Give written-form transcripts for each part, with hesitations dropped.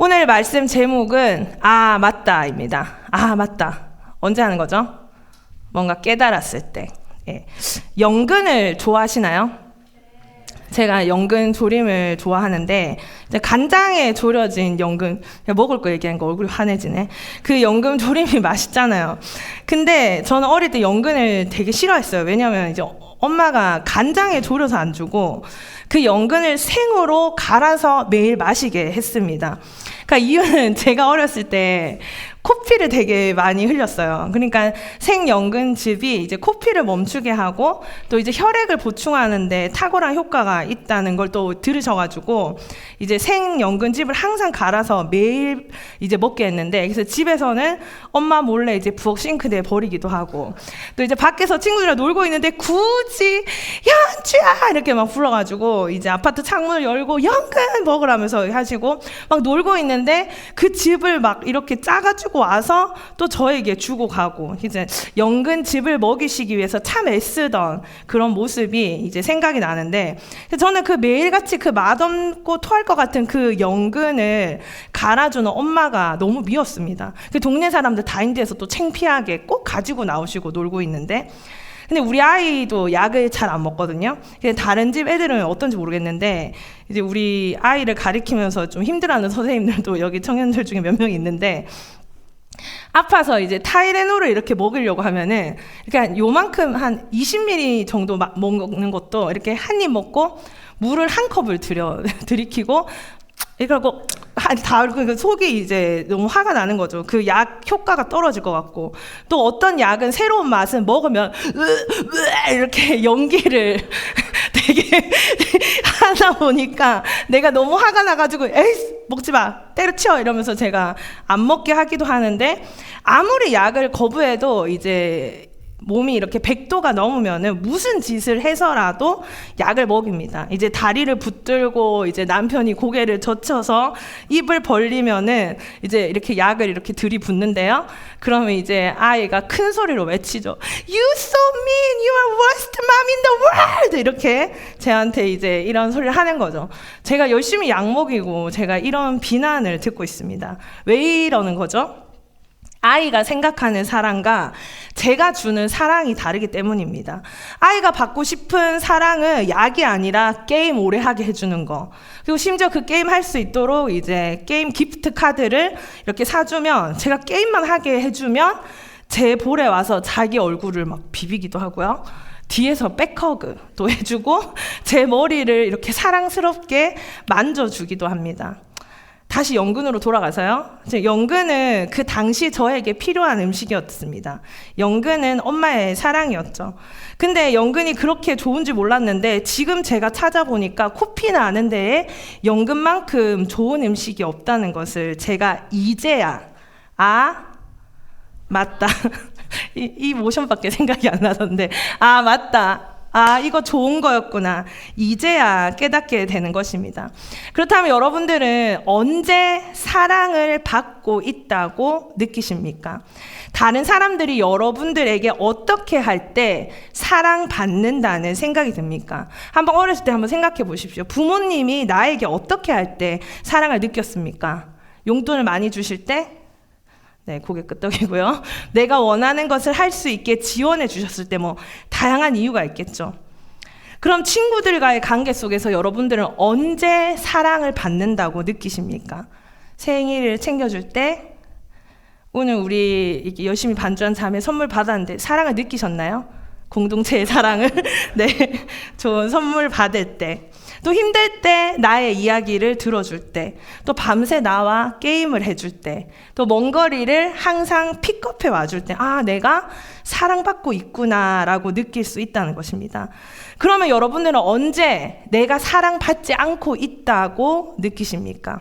오늘 말씀 제목은 아 맞다입니다. 아 맞다. 언제 하는 거죠? 뭔가 깨달았을 때. 예. 연근을 좋아하시나요? 제가 연근 조림을 좋아하는데 간장에 졸여진 연근, 먹을 거 얘기하니까 얼굴이 환해지네. 그 연근 조림이 맛있잖아요. 근데 저는 어릴 때 연근을 되게 싫어했어요. 왜냐면 이제 엄마가 간장에 졸여서 안 주고 그 연근을 생으로 갈아서 매일 마시게 했습니다. 그러니까 이유는 제가 어렸을 때 코피를 되게 많이 흘렸어요. 그러니까 생연근즙이 이제 코피를 멈추게 하고 또 이제 혈액을 보충하는데 탁월한 효과가 있다는 걸 또 들으셔가지고 이제 생연근즙을 항상 갈아서 매일 이제 먹게 했는데, 그래서 집에서는 엄마 몰래 이제 부엌 싱크대에 버리기도 하고, 또 이제 밖에서 친구들이랑 놀고 있는데 굳이 연주야 이렇게 막 불러가지고 이제 아파트 창문을 열고 연근 먹으라면서 하시고 막 놀고 있는데 그 즙을 막 이렇게 짜가지고 와서 또 저에게 주고 가고, 이제 연근즙을 먹이시기 위해서 참 애쓰던 그런 모습이 이제 생각이 나는데, 저는 그 매일같이 그 맛없고 토할 것 같은 그 연근을 갈아주는 엄마가 너무 미웠습니다. 그 동네 사람들 다인데서 또 창피하게 꼭 가지고 나오시고 놀고 있는데, 근데 우리 아이도 약을 잘 안 먹거든요. 다른 집 애들은 어떤지 모르겠는데 이제 우리 아이를 가리키면서 좀 힘들어하는 선생님들도 여기 청년들 중에 몇 명 있는데, 아파서 이제 타이레놀을 이렇게 먹으려고 하면은 이렇게 한 요만큼 한 20ml 정도 먹는 것도 이렇게 한 입 먹고 물을 한 컵을 들이키고 이러고 다 속이 이제 너무 화가 나는 거죠. 그 약 효과가 떨어질 것 같고, 또 어떤 약은 새로운 맛은 먹으면 이렇게 연기를 되게 하다 보니까 내가 너무 화가 나가지고 에이 먹지 마, 때려치워 이러면서 제가 안 먹게 하기도 하는데, 아무리 약을 거부해도 이제 몸이 이렇게 100도가 넘으면은 무슨 짓을 해서라도 약을 먹입니다. 이제 다리를 붙들고 이제 남편이 고개를 젖혀서 입을 벌리면은 이제 이렇게 약을 이렇게 들이붓는데요. 그러면 이제 아이가 큰 소리로 외치죠. You so mean, you are worst mom in the world! 이렇게 저한테 이제 이런 소리를 하는 거죠. 제가 열심히 약 먹이고 제가 이런 비난을 듣고 있습니다. 왜 이러는 거죠? 아이가 생각하는 사랑과 제가 주는 사랑이 다르기 때문입니다. 아이가 받고 싶은 사랑은 약이 아니라 게임 오래 하게 해주는 거. 그리고 심지어 그 게임 할 수 있도록 이제 게임 기프트 카드를 이렇게 사주면, 제가 게임만 하게 해주면 제 볼에 와서 자기 얼굴을 막 비비기도 하고요. 뒤에서 백허그도 해주고 제 머리를 이렇게 사랑스럽게 만져주기도 합니다. 다시 연근으로 돌아가서요. 연근은 그 당시 저에게 필요한 음식이었습니다. 연근은 엄마의 사랑이었죠. 근데 연근이 그렇게 좋은지 몰랐는데 지금 제가 찾아보니까 코피 나는 데에 연근만큼 좋은 음식이 없다는 것을 제가 이제야 맞다. 이 모션밖에 생각이 안 나던데 맞다. 이거 좋은 거였구나. 이제야 깨닫게 되는 것입니다. 그렇다면 여러분들은 언제 사랑을 받고 있다고 느끼십니까? 다른 사람들이 여러분들에게 어떻게 할 때 사랑받는다는 생각이 듭니까? 한번 어렸을 때 한번 생각해 보십시오. 부모님이 나에게 어떻게 할 때 사랑을 느꼈습니까? 용돈을 많이 주실 때? 네, 고개 끄덕이고요. 내가 원하는 것을 할 수 있게 지원해 주셨을 때 뭐 다양한 이유가 있겠죠. 그럼 친구들과의 관계 속에서 여러분들은 언제 사랑을 받는다고 느끼십니까? 생일을 챙겨줄 때, 오늘 우리 이렇게 열심히 반주한 자매 선물 받았는데 사랑을 느끼셨나요? 공동체의 사랑을 네, 좋은 선물 받을 때, 또 힘들 때 나의 이야기를 들어줄 때, 또 밤새 나와 게임을 해줄 때, 또 먼 거리를 항상 픽업해 와줄 때, 내가 사랑받고 있구나라고 느낄 수 있다는 것입니다. 그러면 여러분들은 언제 내가 사랑받지 않고 있다고 느끼십니까?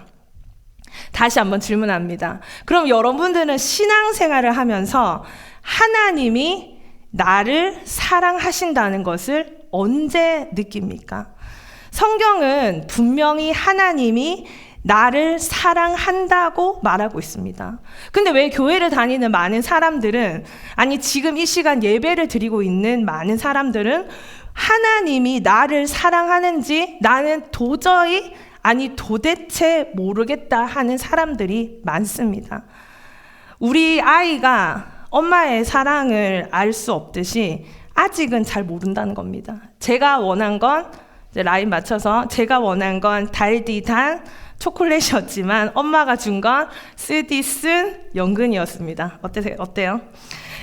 다시 한번 질문합니다. 그럼 여러분들은 신앙생활을 하면서 하나님이 나를 사랑하신다는 것을 언제 느낍니까? 성경은 분명히 하나님이 나를 사랑한다고 말하고 있습니다. 근데 왜 교회를 다니는 많은 사람들은, 아니 지금 이 시간 예배를 드리고 있는 많은 사람들은 하나님이 나를 사랑하는지 나는 도저히 아니 도대체 모르겠다 하는 사람들이 많습니다. 우리 아이가 엄마의 사랑을 알 수 없듯이 아직은 잘 모른다는 겁니다. 제가 원한 건 이제 라인 맞춰서 제가 원한 건 달디 단 초콜릿이었지만 엄마가 준 건 쓰디 쓴 연근이었습니다. 어때요?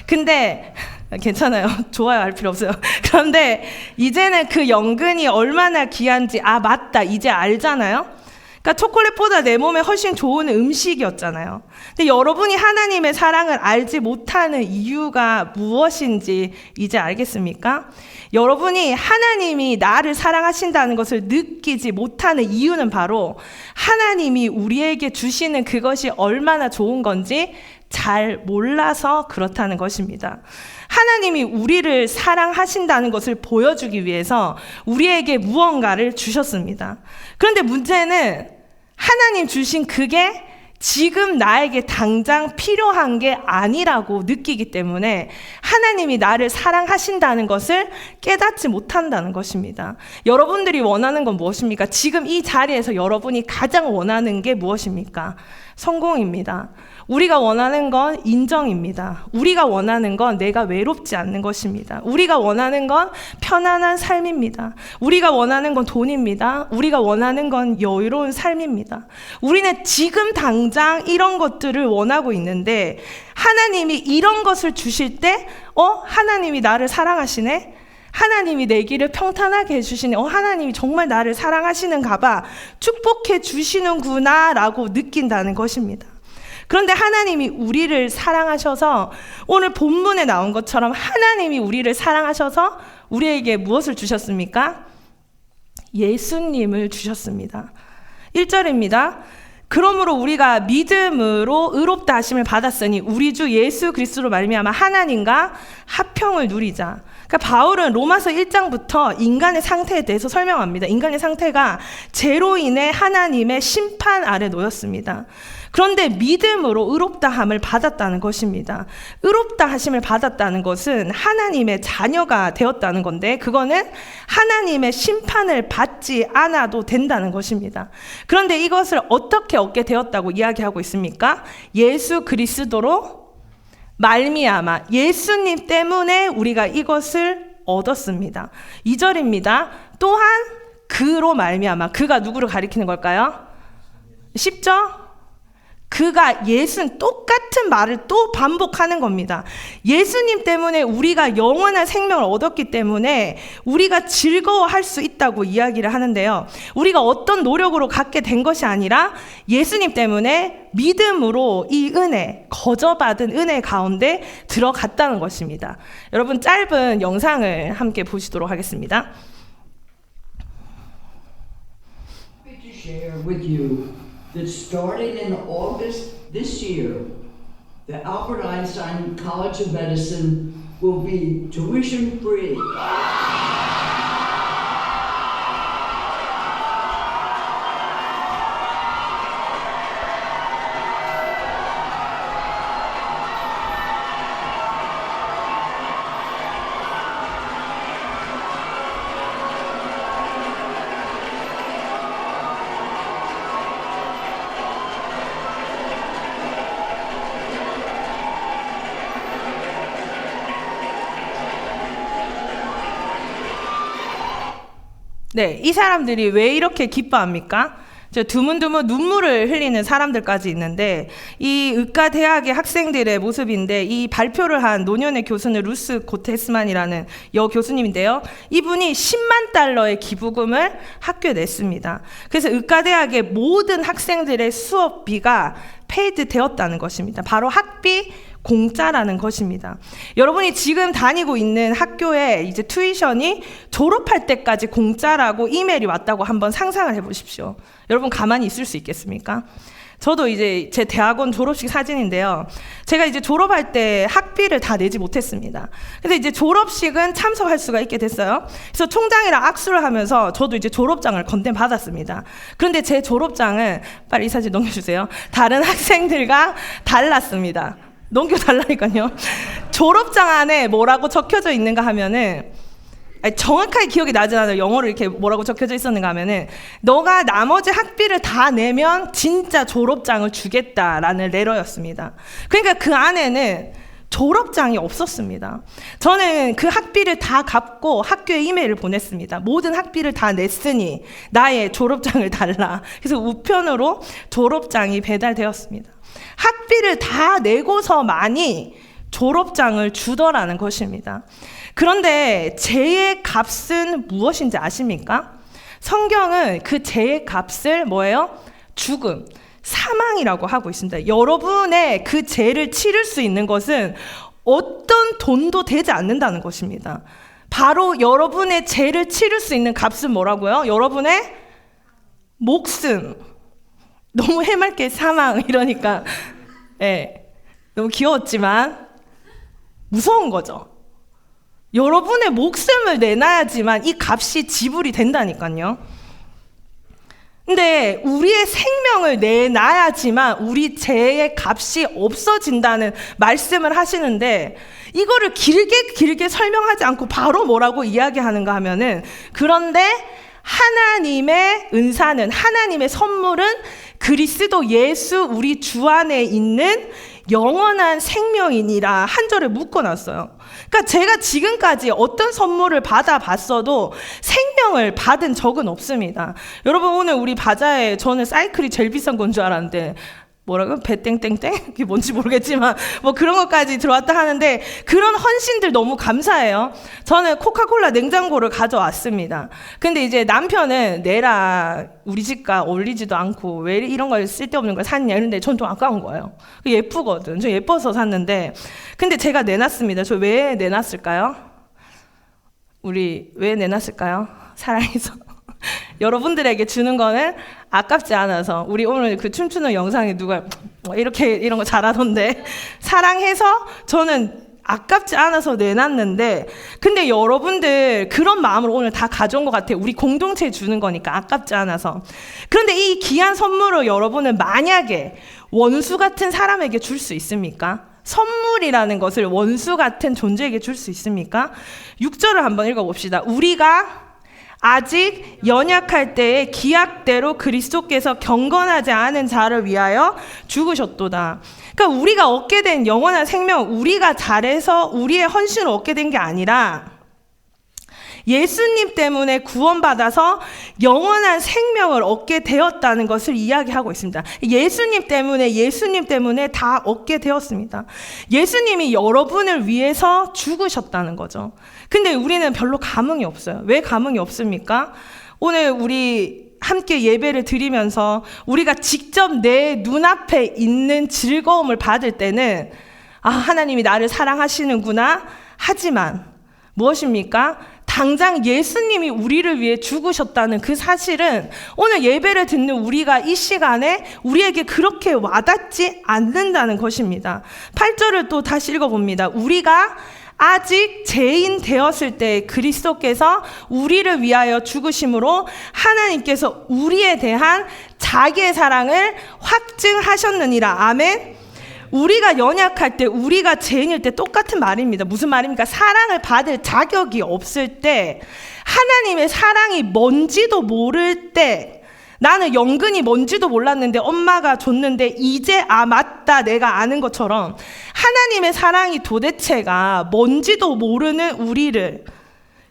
근데 괜찮아요. 좋아요 할 필요 없어요. 그런데 이제는 그 연근이 얼마나 귀한지 맞다 이제 알잖아요. 그러니까 초콜릿보다 내 몸에 훨씬 좋은 음식이었잖아요. 근데 여러분이 하나님의 사랑을 알지 못하는 이유가 무엇인지 이제 알겠습니까? 여러분이 하나님이 나를 사랑하신다는 것을 느끼지 못하는 이유는 바로 하나님이 우리에게 주시는 그것이 얼마나 좋은 건지 잘 몰라서 그렇다는 것입니다. 하나님이 우리를 사랑하신다는 것을 보여주기 위해서 우리에게 무언가를 주셨습니다. 그런데 문제는 하나님 주신 그게 지금 나에게 당장 필요한 게 아니라고 느끼기 때문에 하나님이 나를 사랑하신다는 것을 깨닫지 못한다는 것입니다. 여러분들이 원하는 건 무엇입니까? 지금 이 자리에서 여러분이 가장 원하는 게 무엇입니까? 성공입니다. 우리가 원하는 건 인정입니다. 우리가 원하는 건 내가 외롭지 않는 것입니다. 우리가 원하는 건 편안한 삶입니다. 우리가 원하는 건 돈입니다. 우리가 원하는 건 여유로운 삶입니다. 우리는 지금 당장 이런 것들을 원하고 있는데 하나님이 이런 것을 주실 때 하나님이 나를 사랑하시네? 하나님이 내 길을 평탄하게 해주시네. 하나님이 정말 나를 사랑하시는가 봐. 축복해 주시는구나 라고 느낀다는 것입니다. 그런데 하나님이 우리를 사랑하셔서 오늘 본문에 나온 것처럼 하나님이 우리를 사랑하셔서 우리에게 무엇을 주셨습니까? 예수님을 주셨습니다. 1절입니다. 그러므로 우리가 믿음으로 의롭다 하심을 받았으니 우리 주 예수 그리스도로 말미암아 하나님과 화평을 누리자. 그러니까 바울은 로마서 1장부터 인간의 상태에 대해서 설명합니다. 인간의 상태가 죄로 인해 하나님의 심판 아래 놓였습니다. 그런데 믿음으로 의롭다 함을 받았다는 것입니다. 의롭다 하심을 받았다는 것은 하나님의 자녀가 되었다는 건데 그거는 하나님의 심판을 받지 않아도 된다는 것입니다. 그런데 이것을 어떻게 얻게 되었다고 이야기하고 있습니까? 예수 그리스도로 말미암아 예수님 때문에 우리가 이것을 얻었습니다. 2절입니다. 또한 그로 말미암아 그가 누구를 가리키는 걸까요? 쉽죠? 그가 예수는 똑같은 말을 또 반복하는 겁니다. 예수님 때문에 우리가 영원한 생명을 얻었기 때문에 우리가 즐거워할 수 있다고 이야기를 하는데요. 우리가 어떤 노력으로 갖게 된 것이 아니라 예수님 때문에 믿음으로 이 은혜, 거저받은 은혜 가운데 들어갔다는 것입니다. 여러분 짧은 영상을 함께 보시도록 하겠습니다. To share with you that starting in August this year, the Albert Einstein College of Medicine will be tuition free. 네, 이 사람들이 왜 이렇게 기뻐합니까? 저 드문드문 눈물을 흘리는 사람들까지 있는데 이 의과대학의 학생들의 모습인데 이 발표를 한 노년의 교수는 루스 고테스만이라는 교수님인데요. 이분이 10만 달러의 기부금을 학교에 냈습니다. 그래서 의과대학의 모든 학생들의 수업비가 페이드 되었다는 것입니다. 바로 학비 공짜라는 것입니다. 여러분이 지금 다니고 있는 학교에 이제 튜이션이 졸업할 때까지 공짜라고 이메일이 왔다고 한번 상상을 해보십시오. 여러분 가만히 있을 수 있겠습니까? 저도 이제 제 대학원 졸업식 사진인데요. 제가 이제 졸업할 때 학비를 다 내지 못했습니다. 근데 이제 졸업식은 참석할 수가 있게 됐어요. 그래서 총장이랑 악수를 하면서 저도 이제 졸업장을 건넨받았습니다. 그런데 제 졸업장은 빨리 이 사진 넘겨주세요. 다른 학생들과 달랐습니다. 넘겨달라니까요. 졸업장 안에 뭐라고 적혀져 있는가 하면은 정확하게 기억이 나지 않아요. 영어로 이렇게 뭐라고 적혀져 있었는가 하면은 너가 나머지 학비를 다 내면 진짜 졸업장을 주겠다라는 레터였습니다. 그러니까 그 안에는 졸업장이 없었습니다. 저는 그 학비를 다 갚고 학교에 이메일을 보냈습니다. 모든 학비를 다 냈으니 나의 졸업장을 달라. 그래서 우편으로 졸업장이 배달되었습니다. 학비를 다 내고서만이 졸업장을 주더라는 것입니다. 그런데 죄의 값은 무엇인지 아십니까? 성경은 그 죄의 값을 뭐예요? 죽음, 사망이라고 하고 있습니다. 여러분의 그 죄를 치를 수 있는 것은 어떤 돈도 되지 않는다는 것입니다. 바로 여러분의 죄를 치를 수 있는 값은 뭐라고요? 여러분의 목숨. 너무 해맑게 사망 이러니까 너무 귀여웠지만 무서운 거죠. 여러분의 목숨을 내놔야지만 이 값이 지불이 된다니까요. 근데 우리의 생명을 내놔야지만 우리 죄의 값이 없어진다는 말씀을 하시는데 이거를 길게 설명하지 않고 바로 뭐라고 이야기하는가 하면은 그런데 하나님의 은사는, 하나님의 선물은 그리스도 예수 우리 주 안에 있는 영원한 생명이니라 한 절을 묶어놨어요. 그러니까 제가 지금까지 어떤 선물을 받아봤어도 생명을 받은 적은 없습니다. 여러분 오늘 우리 바자회 저는 사이클이 제일 비싼 건 줄 알았는데 뭐라고? 배땡땡땡? 그게 뭔지 모르겠지만 뭐 그런 것까지 들어왔다 하는데 그런 헌신들 너무 감사해요. 저는 코카콜라 냉장고를 가져왔습니다. 근데 이제 남편은 내라 우리 집가 어울리지도 않고 왜 이런 걸 쓸데없는 걸 샀냐 이런데 전 좀 아까운 거예요. 예쁘거든. 저 예뻐서 샀는데 근데 제가 내놨습니다. 저 왜 내놨을까요? 우리 왜 내놨을까요? 사랑해서. 여러분들에게 주는 거는 아깝지 않아서. 우리 오늘 그 춤추는 영상에 누가 이렇게 이런 거 잘하던데 사랑해서 저는 아깝지 않아서 내놨는데 근데 여러분들 그런 마음으로 오늘 다 가져온 것 같아요. 우리 공동체에 주는 거니까 아깝지 않아서. 그런데 이 귀한 선물을 여러분은 만약에 원수 같은 사람에게 줄 수 있습니까? 선물이라는 것을 원수 같은 존재에게 줄 수 있습니까? 6절을 한번 읽어봅시다. 우리가 아직 연약할 때에 기약대로 그리스도께서 경건하지 않은 자를 위하여 죽으셨도다. 그러니까 우리가 얻게 된 영원한 생명, 우리가 잘해서 우리의 헌신을 얻게 된 게 아니라 예수님 때문에 구원받아서 영원한 생명을 얻게 되었다는 것을 이야기하고 있습니다. 예수님 때문에 다 얻게 되었습니다. 예수님이 여러분을 위해서 죽으셨다는 거죠. 근데 우리는 별로 감흥이 없어요. 왜 감흥이 없습니까? 오늘 우리 함께 예배를 드리면서 우리가 직접 내 눈앞에 있는 즐거움을 받을 때는 아, 하나님이 나를 사랑하시는구나. 하지만 무엇입니까? 당장 예수님이 우리를 위해 죽으셨다는 그 사실은 오늘 예배를 듣는 우리가 이 시간에 우리에게 그렇게 와닿지 않는다는 것입니다. 8절을 또 다시 읽어봅니다. 우리가 아직 죄인 되었을 때 그리스도께서 우리를 위하여 죽으심으로 하나님께서 우리에 대한 자기의 사랑을 확증하셨느니라. 아멘. 우리가 연약할 때, 우리가 죄인일 때 똑같은 말입니다. 무슨 말입니까? 사랑을 받을 자격이 없을 때, 하나님의 사랑이 뭔지도 모를 때, 나는 연근이 뭔지도 몰랐는데 엄마가 줬는데 이제 맞다 내가 아는 것처럼 하나님의 사랑이 도대체가 뭔지도 모르는 우리를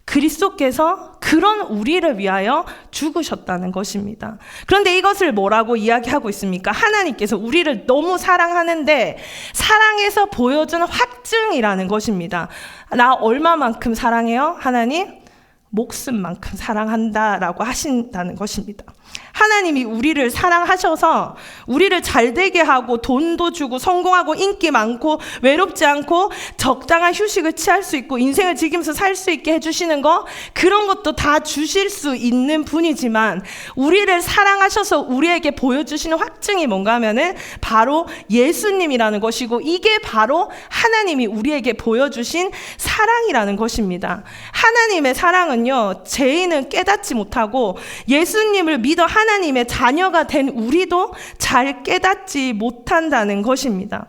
그리스도께서 그런 우리를 위하여 죽으셨다는 것입니다. 그런데 이것을 뭐라고 이야기하고 있습니까? 하나님께서 우리를 너무 사랑하는데 사랑해서 보여준 확증이라는 것입니다. 나 얼마만큼 사랑해요? 하나님? 목숨만큼 사랑한다라고 하신다는 것입니다. 하나님이 우리를 사랑하셔서 우리를 잘되게 하고 돈도 주고 성공하고 인기 많고 외롭지 않고 적당한 휴식을 취할 수 있고 인생을 즐기면서 살 수 있게 해주시는 거, 그런 것도 다 주실 수 있는 분이지만 우리를 사랑하셔서 우리에게 보여주시는 확증이 뭔가 하면은 바로 예수님이라는 것이고, 이게 바로 하나님이 우리에게 보여주신 사랑이라는 것입니다. 하나님의 사랑은요, 죄인은 깨닫지 못하고 예수님을 믿어 하나님의 자녀가 된 우리도 잘 깨닫지 못한다는 것입니다.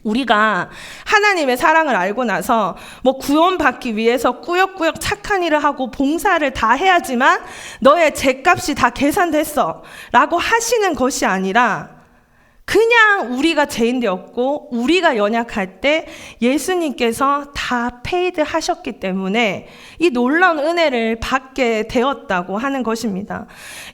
우리가 하나님의 사랑을 알고 나서 뭐 구원받기 위해서 꾸역꾸역 착한 일을 하고 봉사를 다 해야지만 너의 죗값이 다 계산됐어 라고 하시는 것이 아니라 그냥 우리가 죄인 되었고 우리가 연약할 때 예수님께서 다 페이드 하셨기 때문에 이 놀라운 은혜를 받게 되었다고 하는 것입니다.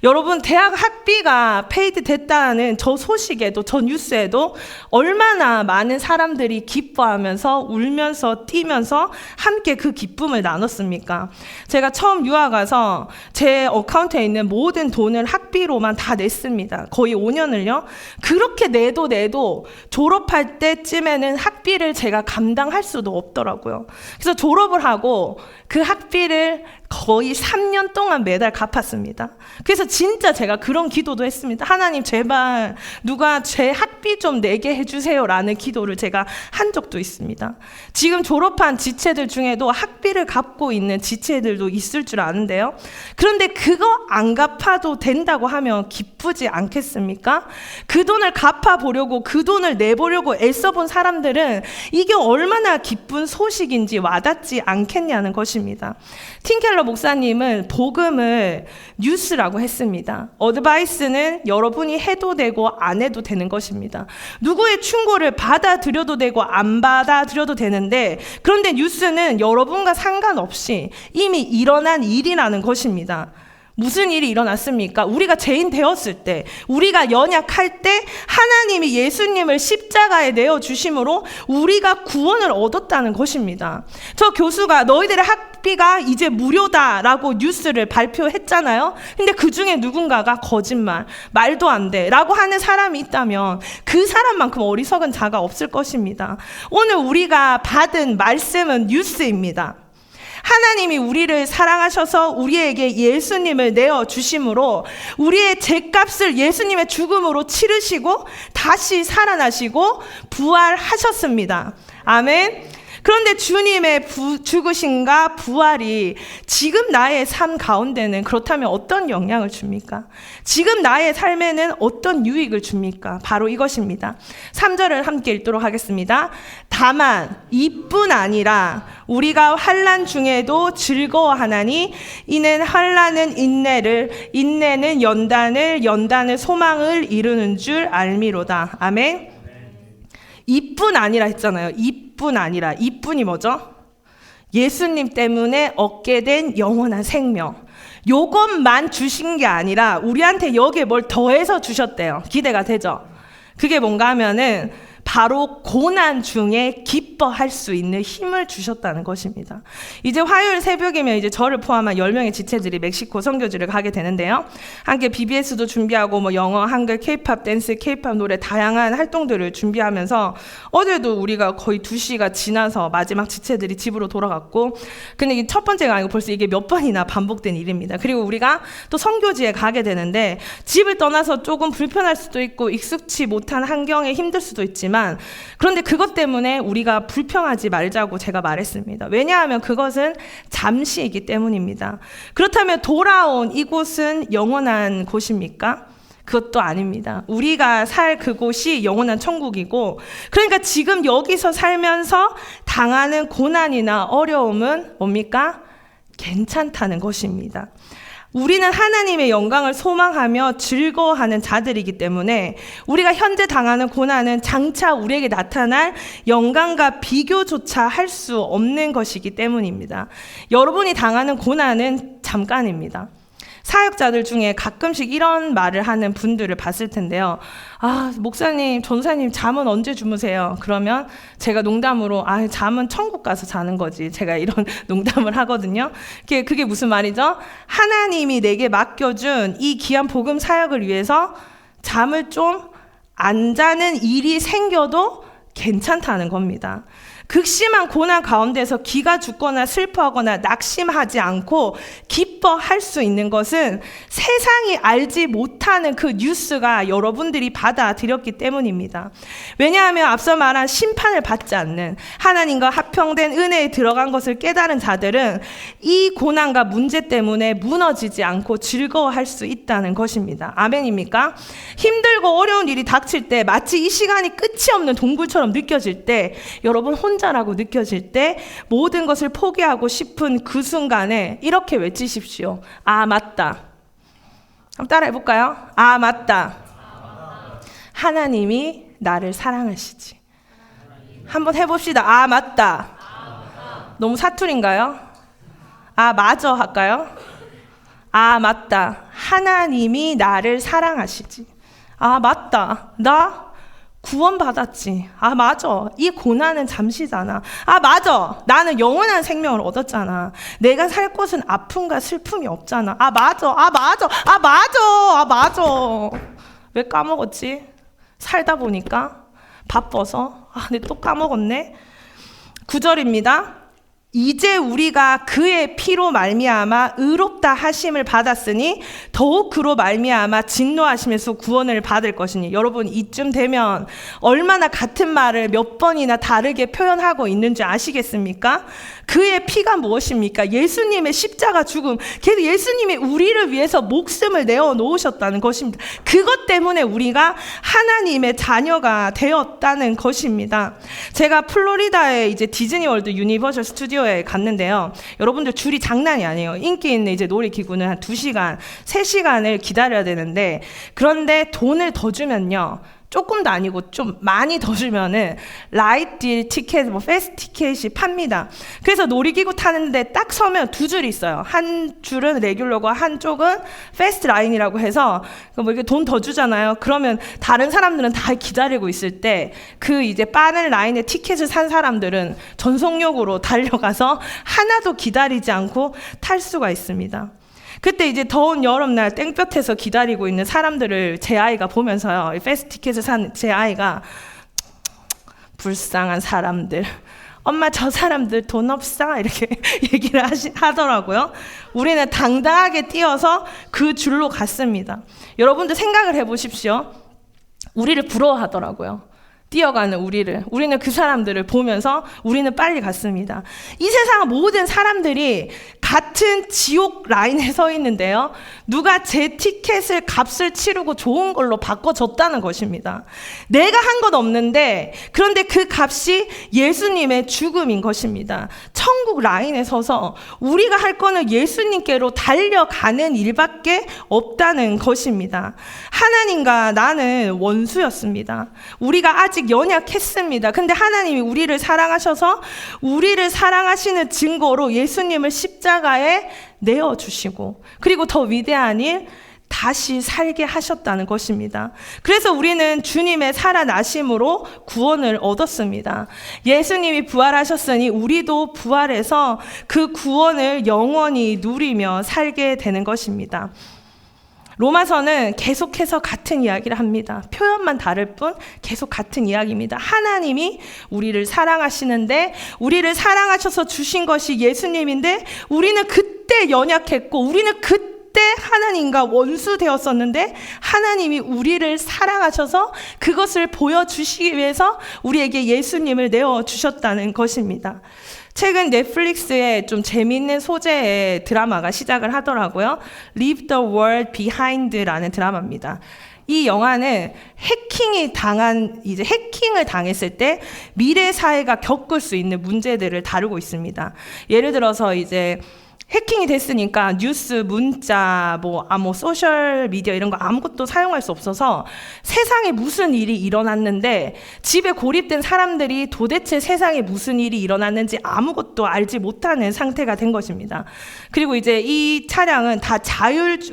여러분, 대학 학비가 페이드 됐다는 저 소식에도, 저 뉴스에도 얼마나 많은 사람들이 기뻐하면서 울면서 뛰면서 함께 그 기쁨을 나눴습니까? 제가 처음 유학 가서 제 어카운트에 있는 모든 돈을 학비로만 다 냈습니다. 거의 5년을요. 그렇게 내도 졸업할 때쯤에는 학비를 제가 감당할 수도 없더라고요. 그래서 졸업을 하고 그 학비를 거의 3년 동안 매달 갚았습니다. 그래서 진짜 제가 그런 기도도 했습니다. 하나님, 제발 누가 제 학비 좀 내게 해주세요 라는 기도를 제가 한 적도 있습니다. 지금 졸업한 지체들 중에도 학비를 갚고 있는 지체들도 있을 줄 아는데요. 그런데 그거 안 갚아도 된다고 하면 기쁘지 않겠습니까? 그 돈을 갚아보려고, 그 돈을 내보려고 애써본 사람들은 이게 얼마나 기쁜 소식인지 와닿지 않겠냐는 것입니다. 팀켈러 목사님은 복음을 뉴스라고 했습니다. 어드바이스는 여러분이 해도 되고 안 해도 되는 것입니다. 누구의 충고를 받아들여도 되고 안 받아들여도 되는데, 그런데 뉴스는 여러분과 상관없이 이미 일어난 일이라는 것입니다. 무슨 일이 일어났습니까? 우리가 죄인 되었을 때, 우리가 연약할 때 하나님이 예수님을 십자가에 내어주심으로 우리가 구원을 얻었다는 것입니다. 저 교수가 너희들의 학비가 이제 무료다라고 뉴스를 발표했잖아요. 근데 그 중에 누군가가 거짓말, 말도 안 돼 라고 하는 사람이 있다면 그 사람만큼 어리석은 자가 없을 것입니다. 오늘 우리가 받은 말씀은 뉴스입니다. 하나님이 우리를 사랑하셔서 우리에게 예수님을 내어주심으로 우리의 죗값을 예수님의 죽음으로 치르시고 다시 살아나시고 부활하셨습니다. 아멘. 그런데 주님의 죽으심과 부활이 지금 나의 삶 가운데는 그렇다면 어떤 영향을 줍니까? 지금 나의 삶에는 어떤 유익을 줍니까? 바로 이것입니다. 3절을 함께 읽도록 하겠습니다. 다만 이뿐 아니라 우리가 환난 중에도 즐거워하나니 이는 환난은 인내를, 인내는 연단을, 연단은 소망을 이루는 줄 알미로다. 아멘. 이뿐 아니라 했잖아요. 이뿐 아니라. 이뿐이 뭐죠? 예수님 때문에 얻게 된 영원한 생명. 요것만 주신 게 아니라 우리한테 여기에 뭘 더해서 주셨대요. 기대가 되죠? 그게 뭔가 하면은 바로 고난 중에 기뻐할 수 있는 힘을 주셨다는 것입니다. 이제 화요일 새벽이면 이제 저를 포함한 10명의 지체들이 멕시코 선교지를 가게 되는데요. 함께 BBS도 준비하고 뭐 영어, 한글, K-팝 댄스, K-팝 노래 다양한 활동들을 준비하면서 어제도 우리가 거의 2시가 지나서 마지막 지체들이 집으로 돌아갔고, 근데 이게 첫 번째가 아니고 벌써 이게 몇 번이나 반복된 일입니다. 그리고 우리가 또 선교지에 가게 되는데 집을 떠나서 조금 불편할 수도 있고 익숙치 못한 환경에 힘들 수도 있지만, 그런데 그것 때문에 우리가 불평하지 말자고 제가 말했습니다. 왜냐하면 그것은 잠시이기 때문입니다. 그렇다면 돌아온 이곳은 영원한 곳입니까? 그것도 아닙니다. 우리가 살 그곳이 영원한 천국이고, 그러니까 지금 여기서 살면서 당하는 고난이나 어려움은 뭡니까? 괜찮다는 것입니다. 우리는 하나님의 영광을 소망하며 즐거워하는 자들이기 때문에 우리가 현재 당하는 고난은 장차 우리에게 나타날 영광과 비교조차 할 수 없는 것이기 때문입니다. 여러분이 당하는 고난은 잠깐입니다. 사역자들 중에 가끔씩 이런 말을 하는 분들을 봤을 텐데요. 아, 목사님, 전사님 잠은 언제 주무세요? 그러면 제가 농담으로 잠은 천국 가서 자는 거지. 제가 이런 농담을 하거든요. 그게 무슨 말이죠? 하나님이 내게 맡겨준 이 귀한 복음 사역을 위해서 잠을 좀 안 자는 일이 생겨도 괜찮다는 겁니다. 극심한 고난 가운데서 기가 죽거나 슬퍼하거나 낙심하지 않고 기뻐할 수 있는 것은 세상이 알지 못하는 그 뉴스가 여러분들이 받아들였기 때문입니다. 왜냐하면 앞서 말한 심판을 받지 않는 하나님과 합평된 은혜에 들어간 것을 깨달은 자들은 이 고난과 문제 때문에 무너지지 않고 즐거워할 수 있다는 것입니다. 아멘입니까? 힘들고 어려운 일이 닥칠 때 마치 이 시간이 끝이 없는 동굴처럼 느껴질 때, 여러분 혼자라고 느껴질 때 모든 것을 포기하고 싶은 그 순간에 이렇게 외치십시오. 아, 맞다. 한번 따라 해볼까요? 아, 맞다. 하나님이 나를 사랑하시지. 한번 해봅시다. 아, 맞다. 너무 사투리인가요? 아, 맞아 할까요? 아, 맞다. 하나님이 나를 사랑하시지. 아, 맞다. 나 구원받았지. 아, 맞아. 이 고난은 잠시잖아. 아, 맞아. 나는 영원한 생명을 얻었잖아. 내가 살 곳은 아픔과 슬픔이 없잖아. 아, 맞아. 아, 맞아. 아, 맞아. 아, 맞아. 왜 까먹었지? 살다 보니까 바빠서. 아, 근데 또 까먹었네. 9절입니다. 이제 우리가 그의 피로 말미암아 의롭다 하심을 받았으니 더욱 그로 말미암아 진노하심에서 구원을 받을 것이니. 여러분, 이쯤 되면 얼마나 같은 말을 몇 번이나 다르게 표현하고 있는지 아시겠습니까? 그의 피가 무엇입니까? 예수님의 십자가 죽음. 그래서 예수님이 우리를 위해서 목숨을 내어 놓으셨다는 것입니다. 그것 때문에 우리가 하나님의 자녀가 되었다는 것입니다. 제가 플로리다에 이제 디즈니월드 유니버셜 스튜디오에 갔는데요. 여러분들 줄이 장난이 아니에요. 인기 있는 이제 놀이기구는 한 2시간, 3시간을 기다려야 되는데, 그런데 돈을 더 주면요, 조금도 아니고 좀 많이 더 주면은 라이트 딜 티켓, 뭐 패스트 티켓이 팝니다. 그래서 놀이기구 타는데 딱 서면 2줄이 있어요. 한 줄은 레귤러고 한쪽은 패스트 라인이라고 해서 뭐 이렇게 돈 더 주잖아요. 그러면 다른 사람들은 다 기다리고 있을 때 그 이제 빠른 라인에 티켓을 산 사람들은 전속력으로 달려가서 하나도 기다리지 않고 탈 수가 있습니다. 그때 이제 더운 여름날 땡볕에서 기다리고 있는 사람들을 제 아이가 보면서요, 패스트 티켓을 산 제 아이가 불쌍한 사람들, 엄마 저 사람들 돈 없어? 이렇게 얘기를 하더라고요. 우리는 당당하게 뛰어서 그 줄로 갔습니다. 여러분들 생각을 해보십시오. 우리를 부러워하더라고요. 뛰어가는 우리는 그 사람들을 보면서 우리는 빨리 갔습니다. 이 세상 모든 사람들이 같은 지옥 라인에 서 있는데요, 누가 제 티켓을 값을 치르고 좋은 걸로 바꿔줬다는 것입니다. 내가 한 것 없는데, 그런데 그 값이 예수님의 죽음인 것입니다. 천국 라인에 서서 우리가 할 거는 예수님께로 달려가는 일밖에 없다는 것입니다. 하나님과 나는 원수였습니다. 우리가 아직 연약했습니다. 근데 하나님이 우리를 사랑하셔서 우리를 사랑하시는 증거로 예수님을 십자가에 내어주시고, 그리고 더 위대한 일, 다시 살게 하셨다는 것입니다. 그래서 우리는 주님의 살아나심으로 구원을 얻었습니다. 예수님이 부활하셨으니 우리도 부활해서 그 구원을 영원히 누리며 살게 되는 것입니다. 로마서는 계속해서 같은 이야기를 합니다. 표현만 다를 뿐 계속 같은 이야기입니다. 하나님이 우리를 사랑하시는데, 우리를 사랑하셔서 주신 것이 예수님인데, 우리는 그때 연약했고, 우리는 그때 하나님과 원수 되었었는데, 하나님이 우리를 사랑하셔서 그것을 보여주시기 위해서 우리에게 예수님을 내어주셨다는 것입니다. 최근 넷플릭스에 좀 재미있는 소재의 드라마가 시작을 하더라고요. Leave the World Behind라는 드라마입니다. 이 영화는 해킹을 당했을 때 미래 사회가 겪을 수 있는 문제들을 다루고 있습니다. 예를 들어서 이제 해킹이 됐으니까 뉴스, 문자, 뭐 소셜 미디어 이런 거 아무것도 사용할 수 없어서 세상에 무슨 일이 일어났는데, 집에 고립된 사람들이 도대체 세상에 무슨 일이 일어났는지 아무것도 알지 못하는 상태가 된 것입니다. 그리고 이제 이 차량은 다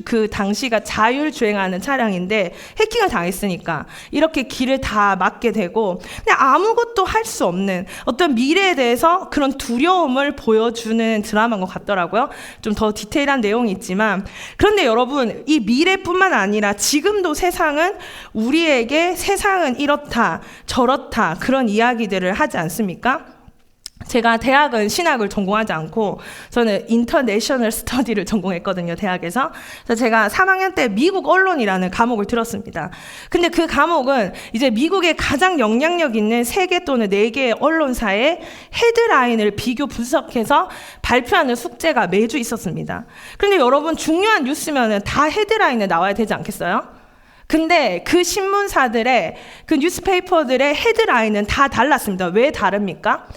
그 당시가 자율주행하는 차량인데, 해킹을 당했으니까 이렇게 길을 다 막게 되고, 근데 아무것도 할 수 없는 어떤 미래에 대해서 그런 두려움을 보여주는 드라마인 것 같더라고요. 좀 더 디테일한 내용이 있지만, 그런데 여러분, 이 미래뿐만 아니라 지금도 세상은 우리에게 세상은 이렇다 저렇다 그런 이야기들을 하지 않습니까? 제가 대학은 신학을 전공하지 않고 저는 인터내셔널 스터디를 전공했거든요, 대학에서. 그래서 제가 3학년 때 미국 언론이라는 과목을 들었습니다. 근데 그 과목은 이제 미국의 가장 영향력 있는 3개 또는 4개의 언론사의 헤드라인을 비교 분석해서 발표하는 숙제가 매주 있었습니다. 그런데 여러분, 중요한 뉴스면은 다 헤드라인에 나와야 되지 않겠어요? 근데 그 신문사들의, 그 뉴스페이퍼들의 헤드라인은 다 달랐습니다. 왜 다릅니까?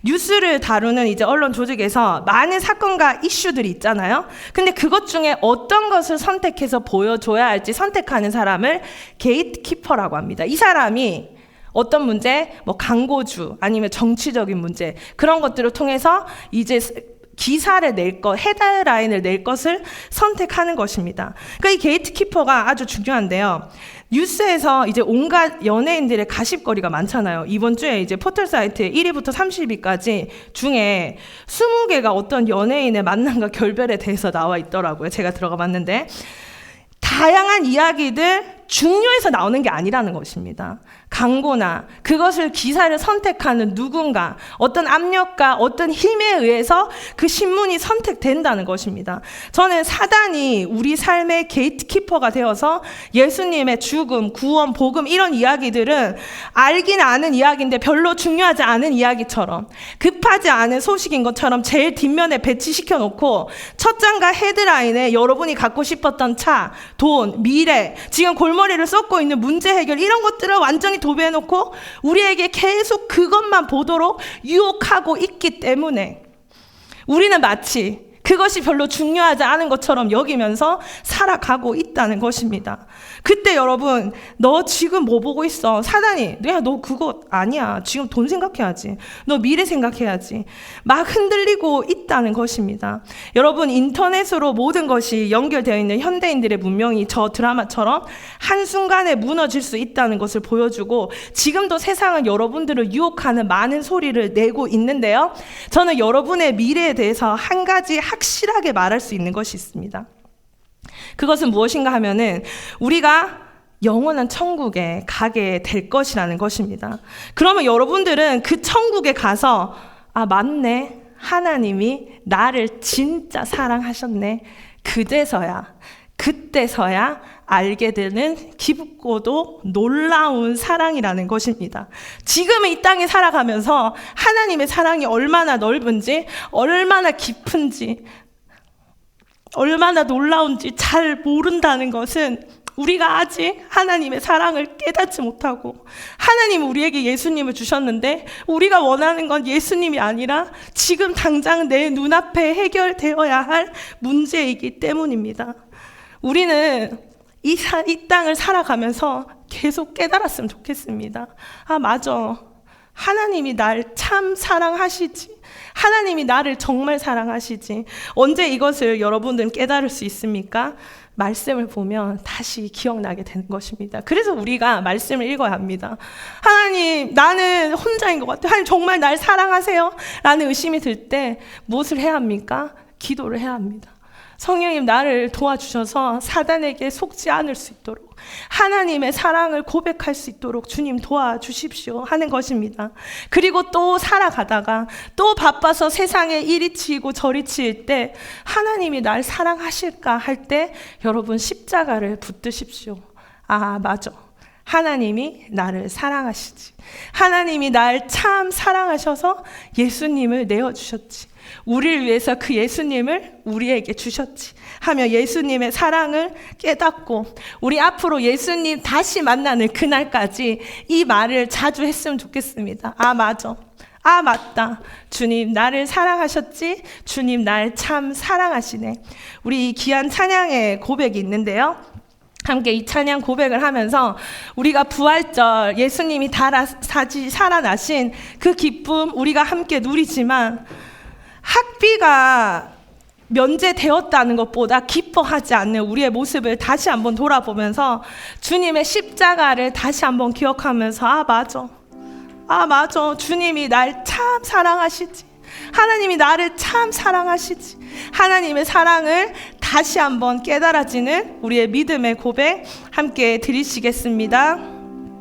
뉴스를 다루는 이제 언론 조직에서 많은 사건과 이슈들이 있잖아요. 근데 그것 중에 어떤 것을 선택해서 보여줘야 할지 선택하는 사람을 게이트키퍼라고 합니다. 이 사람이 어떤 문제, 뭐 광고주 아니면 정치적인 문제, 그런 것들을 통해서 이제 기사를 낼 것, 헤드라인을 낼 것을 선택하는 것입니다. 그러니까 이 게이트키퍼가 아주 중요한데요. 뉴스에서 이제 온갖 연예인들의 가십거리가 많잖아요. 이번 주에 이제 포털 사이트에 1위부터 30위까지 중에 20개가 어떤 연예인의 만남과 결별에 대해서 나와 있더라고요. 제가 들어가 봤는데 다양한 이야기들 중요해서 나오는 게 아니라는 것입니다. 광고나 그것을 기사를 선택하는 누군가, 어떤 압력과 어떤 힘에 의해서 그 신문이 선택된다는 것입니다. 저는 사단이 우리 삶의 게이트키퍼가 되어서 예수님의 죽음, 구원, 복음 이런 이야기들은 알긴 아는 이야기인데 별로 중요하지 않은 이야기처럼, 급하지 않은 소식인 것처럼 제일 뒷면에 배치시켜 놓고 첫 장과 헤드라인에 여러분이 갖고 싶었던 차, 돈, 미래, 지금 골머리를 썩고 있는 문제 해결 이런 것들을 완전히 도배해놓고 우리에게 계속 그것만 보도록 유혹하고 있기 때문에 우리는 마치 그것이 별로 중요하지 않은 것처럼 여기면서 살아가고 있다는 것입니다. 그때 여러분, 너 지금 뭐 보고 있어? 사단이, 야, 너 그거 아니야. 지금 돈 생각해야지. 너 미래 생각해야지. 막 흔들리고 있다는 것입니다. 여러분, 인터넷으로 모든 것이 연결되어 있는 현대인들의 문명이 저 드라마처럼 한순간에 무너질 수 있다는 것을 보여주고 지금도 세상은 여러분들을 유혹하는 많은 소리를 내고 있는데요. 저는 여러분의 미래에 대해서 한 가지 확실하게 말할 수 있는 것이 있습니다. 그것은 무엇인가 하면은 우리가 영원한 천국에 가게 될 것이라는 것입니다. 그러면 여러분들은 그 천국에 가서 아, 맞네. 하나님이 나를 진짜 사랑하셨네. 그때서야 알게 되는 깊고도 놀라운 사랑이라는 것입니다. 지금 이 땅에 살아가면서 하나님의 사랑이 얼마나 넓은지, 얼마나 깊은지, 얼마나 놀라운지 잘 모른다는 것은 우리가 아직 하나님의 사랑을 깨닫지 못하고, 하나님이 우리에게 예수님을 주셨는데 우리가 원하는 건 예수님이 아니라 지금 당장 내 눈앞에 해결되어야 할 문제이기 때문입니다. 우리는 이 땅을 살아가면서 계속 깨달았으면 좋겠습니다. 아, 맞아. 하나님이 날 참 사랑하시지. 하나님이 나를 정말 사랑하시지. 언제 이것을 여러분들은 깨달을 수 있습니까? 말씀을 보면 다시 기억나게 되는 것입니다. 그래서 우리가 말씀을 읽어야 합니다. 하나님, 나는 혼자인 것 같아요. 하나님, 정말 날 사랑하세요? 라는 의심이 들 때 무엇을 해야 합니까? 기도를 해야 합니다. 성령님, 나를 도와주셔서 사단에게 속지 않을 수 있도록, 하나님의 사랑을 고백할 수 있도록 주님 도와주십시오 하는 것입니다. 그리고 또 살아가다가 또 바빠서 세상에 이리 치이고 저리 치일 때 하나님이 날 사랑하실까 할 때 여러분 십자가를 붙드십시오. 아, 맞아. 하나님이 나를 사랑하시지. 하나님이 날 참 사랑하셔서 예수님을 내어주셨지. 우리를 위해서 그 예수님을 우리에게 주셨지 하며 예수님의 사랑을 깨닫고 우리 앞으로 예수님 다시 만나는 그날까지 이 말을 자주 했으면 좋겠습니다. 아, 맞아. 아, 맞다. 주님 나를 사랑하셨지? 주님 날 참 사랑하시네. 우리 이 귀한 찬양의 고백이 있는데요. 함께 이 찬양 고백을 하면서 우리가 부활절 예수님이 살아나신 그 기쁨 우리가 함께 누리지만 학비가 면제되었다는 것보다 기뻐하지 않는 우리의 모습을 다시 한번 돌아보면서 주님의 십자가를 다시 한번 기억하면서 아, 맞아. 주님이 날 참 사랑하시지. 하나님이 나를 참 사랑하시지. 하나님의 사랑을 다시 한번 깨달아지는 우리의 믿음의 고백 함께 드리시겠습니다.